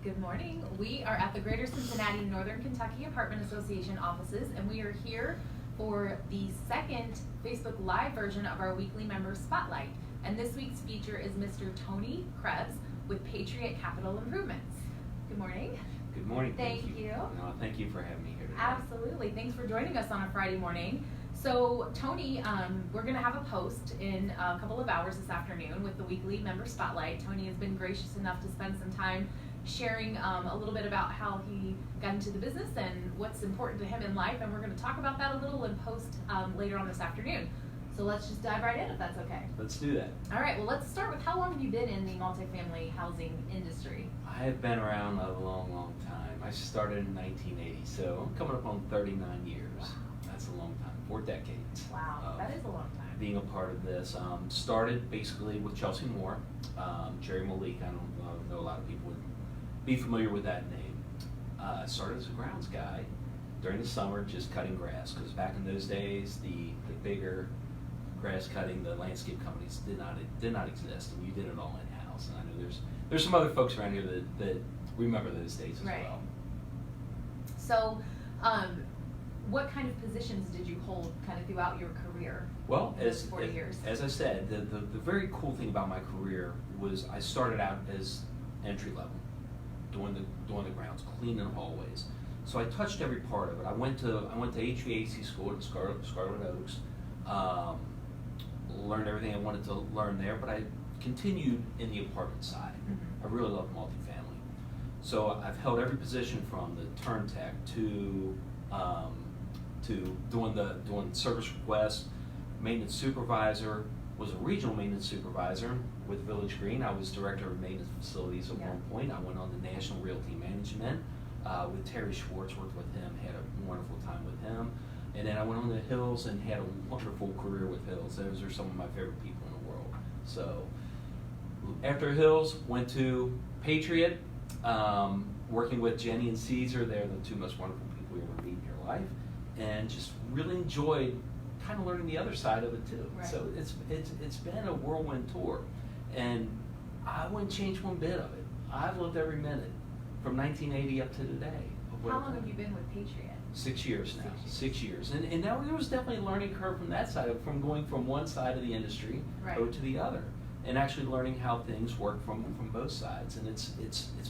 Good morning. We are at the Greater Cincinnati Northern Kentucky Apartment Association offices, and we are here for the second Facebook Live version of our weekly member spotlight. And this week's feature is Mr. Tony Krebs with Patriot Capital Improvements. Good morning. Good morning. Thank you. No, thank you for having me here today. Absolutely. Thanks for joining us on a Friday morning. So Tony, we're going to have a post in a couple of hours this afternoon with the weekly member spotlight. Tony has been gracious enough to spend some time sharing a little bit about how he got into the business and what's important to him in life, and we're going to talk about that a little in post later on this afternoon. So let's just dive right in if that's okay. Let's do that. All right, well, let's start with how long have you been in the multifamily housing industry? I have been around a long time. I started in 1980, so I'm coming up on 39 years. Wow. That's a long time, 4 decades. Wow, that is a long time. Being a part of this. Started basically with Chelsea Moore, Jerry Malik. I don't know a lot of people would be familiar with that name. I started as a grounds guy during the summer, just cutting grass, because back in those days, the bigger grass cutting, the landscape companies did not exist, and you did it all in house. And I know there's some other folks around here that remember those days as well. So, what kind of positions did you hold kind of throughout your career? Well, those 40 years? As I said, the very cool thing about my career was I started out as entry level, doing the grounds, cleaning hallways. So I touched every part of it. I went to HVAC school at Scarlet Oaks, learned everything I wanted to learn there, but I continued in the apartment side. Mm-hmm. I really love multifamily. So I've held every position from the turn tech to doing service requests, maintenance supervisor, was a regional maintenance supervisor with Village Green. I was director of maintenance facilities at one point. I went on to National Realty Management with Terry Schwartz, worked with him, had a wonderful time with him. And then I went on to Hills and had a wonderful career with Hills. Those are some of my favorite people in the world. So after Hills, went to Patriot, working with Jenny and Caesar. They're the 2 most wonderful people you ever meet in your life. And just really enjoyed kind of learning the other side of it too. Right. So it's been a whirlwind tour, and I wouldn't change one bit of it. I've lived every minute from 1980 up to today. How long have you been with Patriot? 6 years now. 6 years. And now there was definitely a learning curve from that side, from going from one side of the industry over to the other, and actually learning how things work from both sides. And it's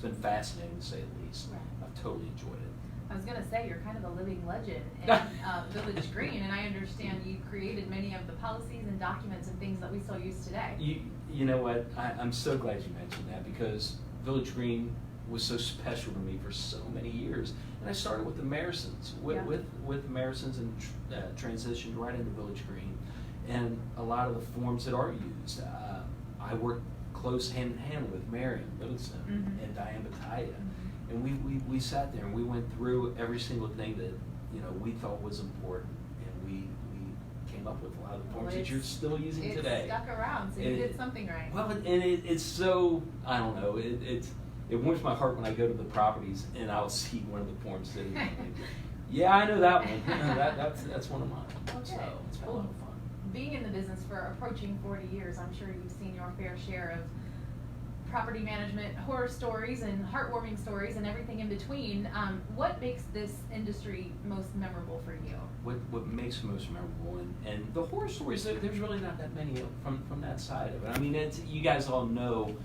been fascinating to say the least. Right. I've totally enjoyed it. I was going to say, you're kind of a living legend in Village Green, and I understand you created many of the policies and documents and things that we still use today. You know what? I'm so glad you mentioned that, because Village Green was so special to me for so many years. And I started with the Marisons, with Marisons, and transitioned right into Village Green. And a lot of the forms that are used, I worked close hand in hand with Marion Livingston and Diane Bataya. And we sat there and we went through every single thing that we thought was important, and we came up with a lot of the forms that you're still using today. It stuck around, so you did something right. Well, and it's so, I don't know, it warms my heart when I go to the properties and I'll see one of the forms sitting there. Yeah, I know that one. That's one of mine. Okay. So it's been a lot of fun. Being in the business for approaching 40 years, I'm sure you've seen your fair share of property management horror stories and heartwarming stories and everything in between. What makes this industry most memorable for you? What makes it most memorable, and the horror stories, there's really not that many from that side of it. I mean, you guys all know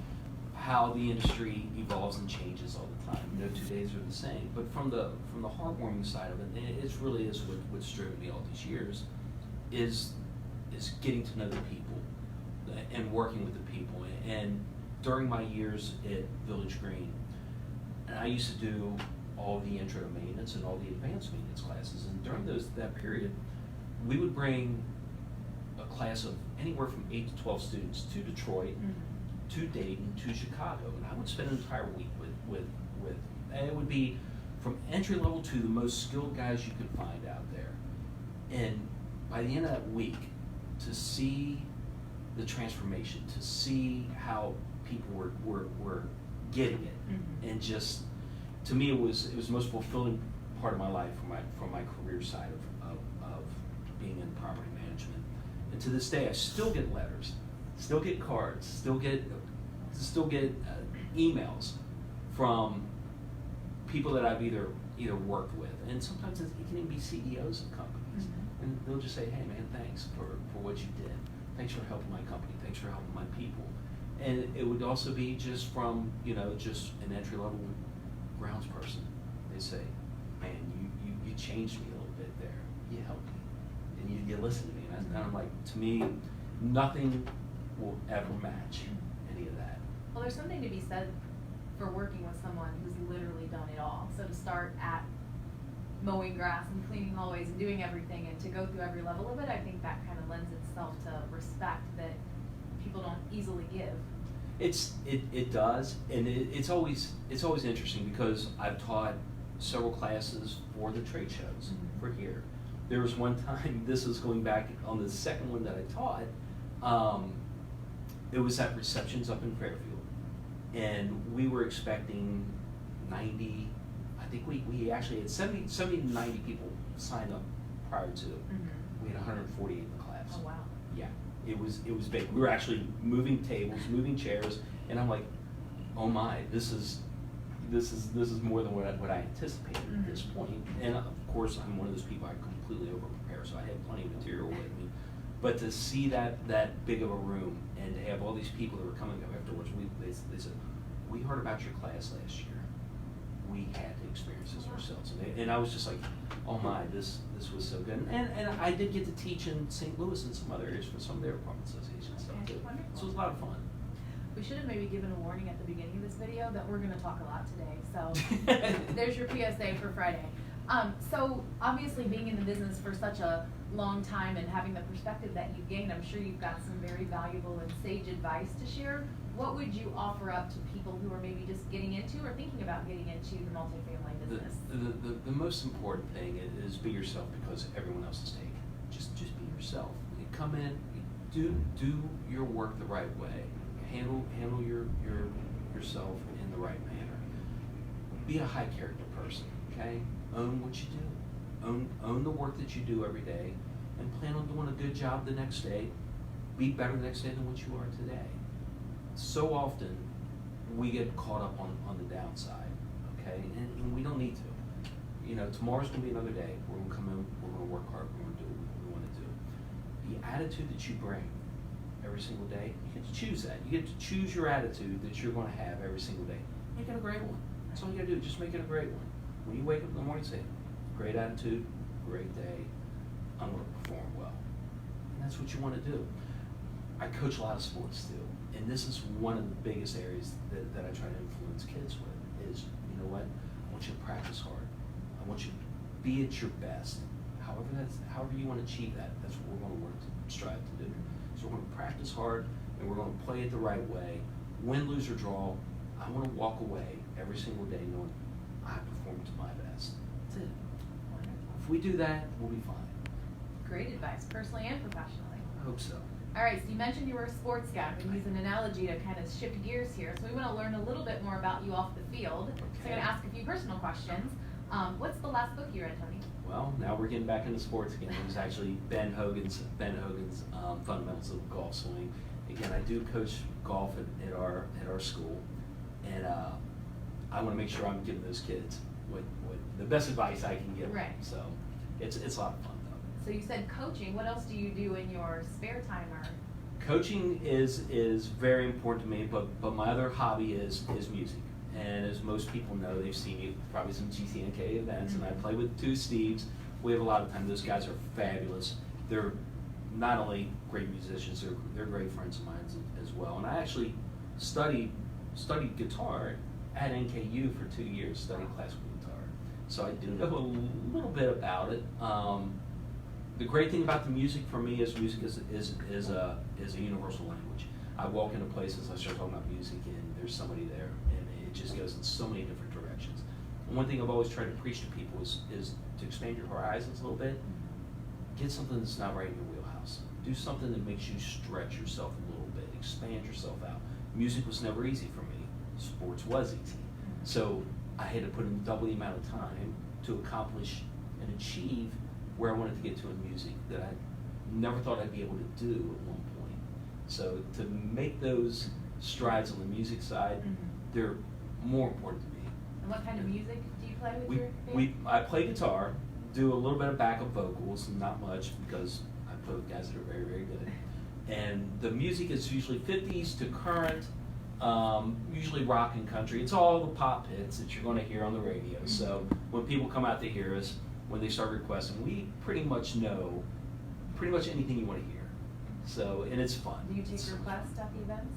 how the industry evolves and changes all the time. No 2 days are the same. But from the heartwarming side of it, it really is what's driven me all these years, is getting to know the people and working with the people. And during my years at Village Green, and I used to do all the intro to maintenance and all the advanced maintenance classes. And during that period, we would bring a class of anywhere from 8 to 12 students to Detroit, to Dayton, to Chicago, and I would spend an entire week with and it would be from entry level to the most skilled guys you could find out there. And by the end of that week, to see the transformation, to see how people were getting it, and just, to me, it was the most fulfilling part of my life from my career side of being in property management. And to this day, I still get letters, still get cards, still get emails from people that I've either worked with, and sometimes it can even be CEOs of companies, and they'll just say, "Hey man, thanks for what you did. Thanks for helping my company. Thanks for helping my people." And it would also be just from just an entry level grounds person. They say, "Man, you changed me a little bit there. You helped me, and you listened to me." And I'm like, to me, nothing will ever match any of that. Well, there's something to be said for working with someone who's literally done it all. So to start at mowing grass and cleaning hallways and doing everything, and to go through every level of it, I think that kind of lends itself to respect that people don't easily give. It does, and it's always interesting because I've taught several classes for the trade shows for here. There was one time, this was going back on the second one that I taught, it was at receptions up in Fairfield, and we were expecting 90, I think we actually had 70 to 90 people sign up prior to. We had 148 in the class. Oh wow. Yeah, it was big. We were actually moving tables, moving chairs, and I'm like, oh my, this is more than what I anticipated at this point. And of course, I'm one of those people, I completely over prepare, so I had plenty of material with me. But to see that big of a room and to have all these people that were coming up afterwards, they said, "We heard about your class last year. We had to experience this ourselves." And I was just like, oh my, this was so good. And I did get to teach in St. Louis and some other areas for some of their apartment associations stuff too. So it was a lot of fun. We should have maybe given a warning at the beginning of this video that we're going to talk a lot today. So there's your PSA for Friday. So obviously being in the business for such a long time and having the perspective that you've gained, I'm sure you've got some very valuable and sage advice to share. What would you offer up to people who are maybe just getting into or thinking about getting into the multifamily business? The most important thing is be yourself, because everyone else is taken. Just be yourself. You come in, do your work the right way. Handle yourself in the right manner. Be a high character person, okay? Own what you do. Own the work that you do every day, and plan on doing a good job the next day. Be better the next day than what you are today. So often we get caught up on the downside, okay? And we don't need to. Tomorrow's gonna be another day. We're gonna come in, we're gonna work hard, we're gonna do what we wanna do. The attitude that you bring every single day, you get to choose that. You get to choose your attitude that you're gonna have every single day. Make it a great one. That's all you gotta do, just make it a great one. When you wake up in the morning, say, great attitude, great day, I'm gonna perform well. And that's what you wanna do. I coach a lot of sports too, and this is one of the biggest areas that I try to influence kids with is, you know what, I want you to practice hard. I want you to be at your best. However you want to achieve that, that's what we're gonna work to strive to do. So we're gonna practice hard, and we're gonna play it the right way. Win, lose, or draw, I wanna walk away every single day knowing I performed to my best. That's it. Wonderful. If we do that, we'll be fine. Great advice, personally and professionally. I hope so. All right, so you mentioned you were a sports guy. I'm going to use an analogy to kind of shift gears here. So we want to learn a little bit more about you off the field. So I'm going to ask a few personal questions. What's the last book you read, Tony? Well, now we're getting back into sports again. It was actually Ben Hogan's Fundamentals of Golf Swing. Again, I do coach golf at our school, and I want to make sure I'm giving those kids what the best advice I can give them. Right. So it's a lot of fun though. So you said coaching. What else do you do in your spare time? Or Coaching is very important to me, but my other hobby is music. And as most people know, they've seen me probably some GCNK events, and I play with two Steves. We have a lot of time. Those guys are fabulous. They're not only great musicians, they're great friends of mine as well. And I actually studied guitar at NKU for 2 years, studied classical guitar. So I do know a little bit about it. The great thing about the music for me is music is a universal language. I walk into places, I start talking about music, and there's somebody there, and it just goes in so many different directions. And one thing I've always tried to preach to people is to expand your horizons a little bit. Get something that's not right in your wheelhouse. Do something that makes you stretch yourself a little bit, expand yourself out. Music was never easy for me. Sports was easy. So I had to put in double the amount of time to accomplish and achieve where I wanted to get to in music that I never thought I'd be able to do at one point. So to make those strides on the music side, they're more important to me And what kind of music do you play with your band? I play guitar, do a little bit of backup vocals, not much because I play with guys that are very, very good. And the music is usually 50s to current, usually rock and country. It's all the pop hits that you're going to hear on the radio. So when people come out to hear us, when they start requesting, we pretty much know pretty much anything you want to hear. So, and it's fun. Do you take requests at the events?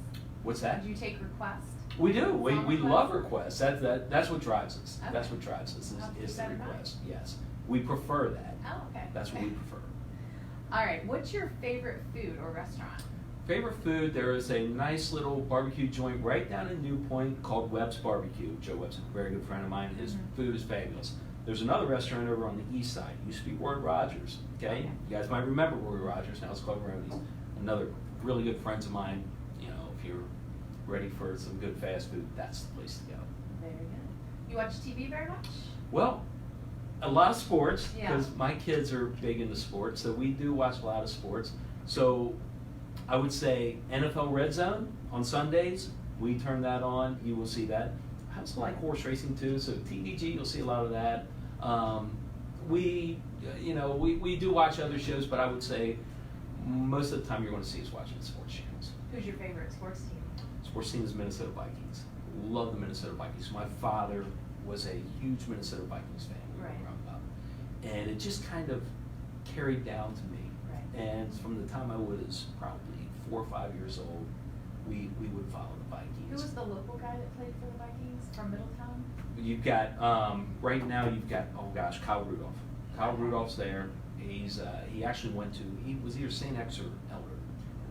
What's that? Do you take requests? We do. We love requests. That's what drives us. Okay. That's what drives us is the Keep that in mind. request. Yes, we prefer that. Oh, okay. That's what we prefer. All right. What's your favorite food or restaurant? Favorite food? There is a nice little barbecue joint right down in New Point called Webb's Barbecue. Joe Webb's a very good friend of mine. His food is fabulous. There's another restaurant over on the east side. It used to be Roy Rogers. Okay, you guys might remember Roy Rogers. Now it's called Roni's. Another really good friends of mine. You know, if you're ready for some good fast food, that's the place to go. Very good. You watch TV very much? Well, a lot of sports because Yeah. my kids are big into sports, so we do watch a lot of sports. So I would say NFL Red Zone on Sundays. We turn that on. You will see that. I also like horse racing too, so TVG, you'll see a lot of that. We do watch other shows, but I would say most of the time you're going to see us watching the sports channels. Who's your favorite sports team? Sports team is Minnesota Vikings. Love the Minnesota Vikings. My father was a huge Minnesota Vikings fan when we were growing up. And it just kind of carried down to me. Right. And from the time I was probably 4 or 5 years old, we would follow the Vikings. Who was the local guy that played for the Vikings from Middletown? You've got, right now you've got, oh gosh, Kyle Rudolph. Kyle Rudolph's there. He actually he was either St. X or Elder.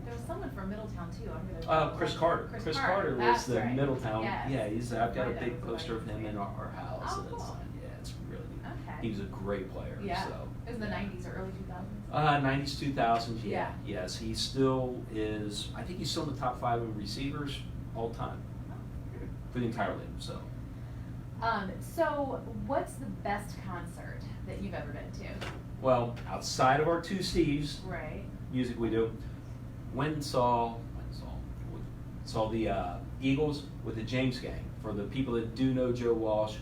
There was someone from Middletown too. I'm gonna. Chris Carter. Chris Carter was the right. Middletown. Yes. Yeah, I've got a Right, big that was poster of him in right. our house. Oh, And it's, cool. yeah, it's really neat. Okay. He was a great player. Yeah. So, It was in the 90s or early 2000s. 90s, 2000s. Yeah. Yes, he still is. I think he's still in the top 5 in receivers all time for the entire league. So. So what's the best concert that you've ever been to? Well, outside of our two Steves, Right. music we do, saw the Eagles with the James Gang. For the people that do know Joe Walsh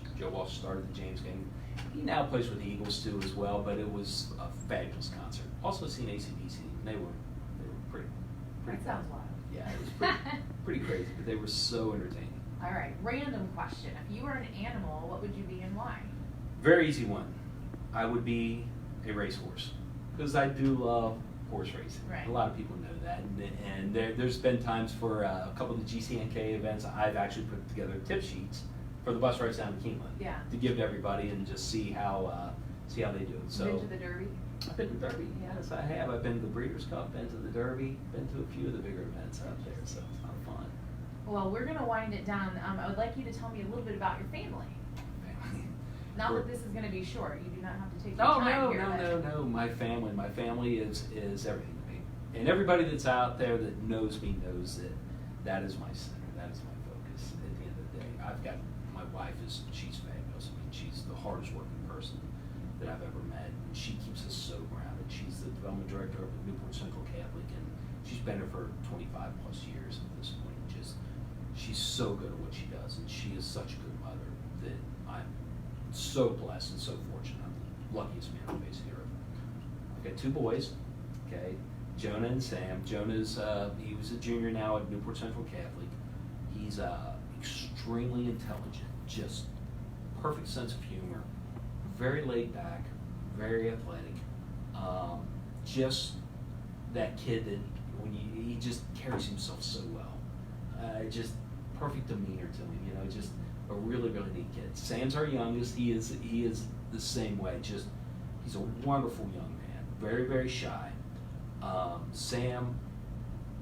started the James Gang. He now plays with the Eagles too as well, but it was a fabulous concert. Also seen AC/DC. They were pretty. That sounds wild. Yeah, it was pretty crazy, but they were so entertaining. All right, random question. If you were an animal, what would you be and why? Very easy one. I would be a racehorse because I do love horse racing. Right. A lot of people know that, and there's been times for a couple of the GCNK events I've actually put together tip sheets for the bus rides down to Keeneland Yeah. to give to everybody and just see how they do it. So Been to the Derby? I've been to the Derby. Yes, I have. I've been to the Breeders' Cup, been to the Derby, been to a few of the bigger events out there. So it's a lot of fun. Well, we're going to wind it down. I would like you to tell me a little bit about your family. Not that this is going to be short. You do not have to take your time here. No. My family is everything to me. And everybody that's out there that knows me knows that is my center. That is my focus. At the end of the day, I've got my wife she's fabulous. I mean, she's the hardest working person that I've ever met. And she keeps us so grounded. She's the development director of Newport Central Catholic, and she's been there for 25 plus years at this point. She's so good at what she does, and she is such a good mother that I'm so blessed and so fortunate. I'm the luckiest man on the face of the earth. I've got 2 boys, okay, Jonah and Sam. Jonah's he was a junior now at Newport Central Catholic. He's extremely intelligent, just perfect sense of humor, very laid back, very athletic. Just that kid that he just carries himself so well. Just perfect demeanor to him, just a really, really neat kid. Sam's our youngest. He is the same way. Just he's a wonderful young man. Very, very shy. Sam,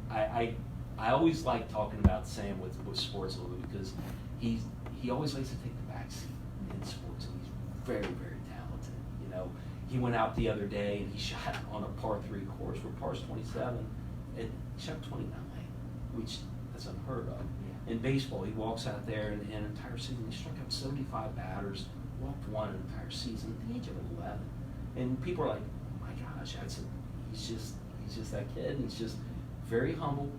I always like talking about Sam with sports a little bit because he always likes to take the back seat in sports, and he's very, very talented. He went out the other day and he shot on a par 3 course where par's 27, and he shot 29, which that's unheard of. In baseball, he walks out there and an entire season, he struck out 75 batters, walked 1 an entire season at the age of 11. And people are like, oh my gosh, he's just that kid, and he's just very humble,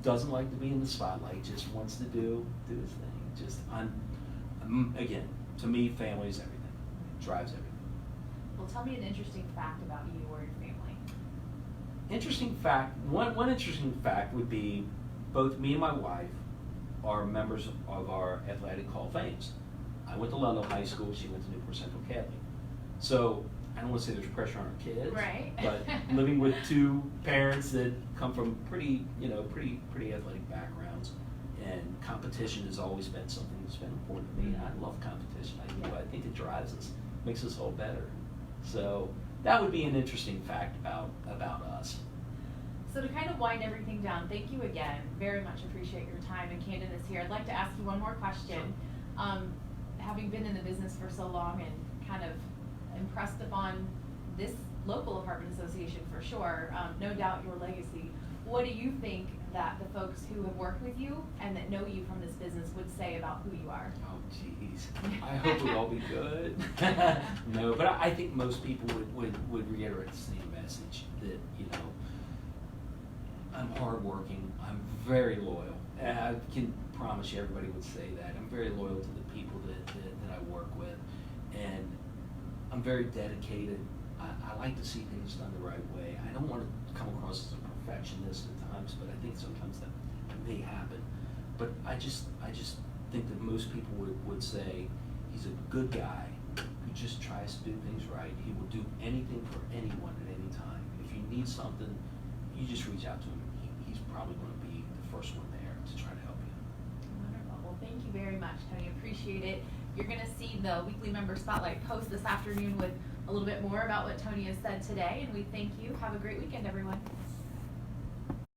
doesn't like to be in the spotlight, just wants to do his thing. Just I'm Again, to me, family is everything. Drives everything. Well, tell me an interesting fact about you or your family. Interesting fact, one interesting fact would be both me and my wife are members of our athletic hall of fames. I went to Ludlow High School, she went to Newport Central Catholic. So I don't want to say there's pressure on our kids, right? But living with two parents that come from pretty athletic backgrounds, and competition has always been something that's been important to me. I love competition. I think it drives us, makes us all better. So that would be an interesting fact about us. So to kind of wind everything down, thank you again. Very much appreciate your time and candidness here. I'd like to ask you one more question. Sure. Having been in the business for so long and kind of impressed upon this local apartment association for sure, no doubt your legacy, what do you think that the folks who have worked with you and that know you from this business would say about who you are? Oh, geez. I hope it would all be good. No, but I think most people would reiterate the same message that, I'm hardworking, I'm very loyal. And I can promise you everybody would say that. I'm very loyal to the people that I work with. And I'm very dedicated. I like to see things done the right way. I don't want to come across as a perfectionist at times, but I think sometimes that may happen. But I just think that most people would say he's a good guy who just tries to do things right. He will do anything for anyone at any time. If you need something, you just reach out to him. He's probably going to be the first one there to try to help you. Wonderful. Well, thank you very much, Tony. Appreciate it. You're going to see the weekly member spotlight post this afternoon with a little bit more about what Tony has said today, and we thank you. Have a great weekend, everyone.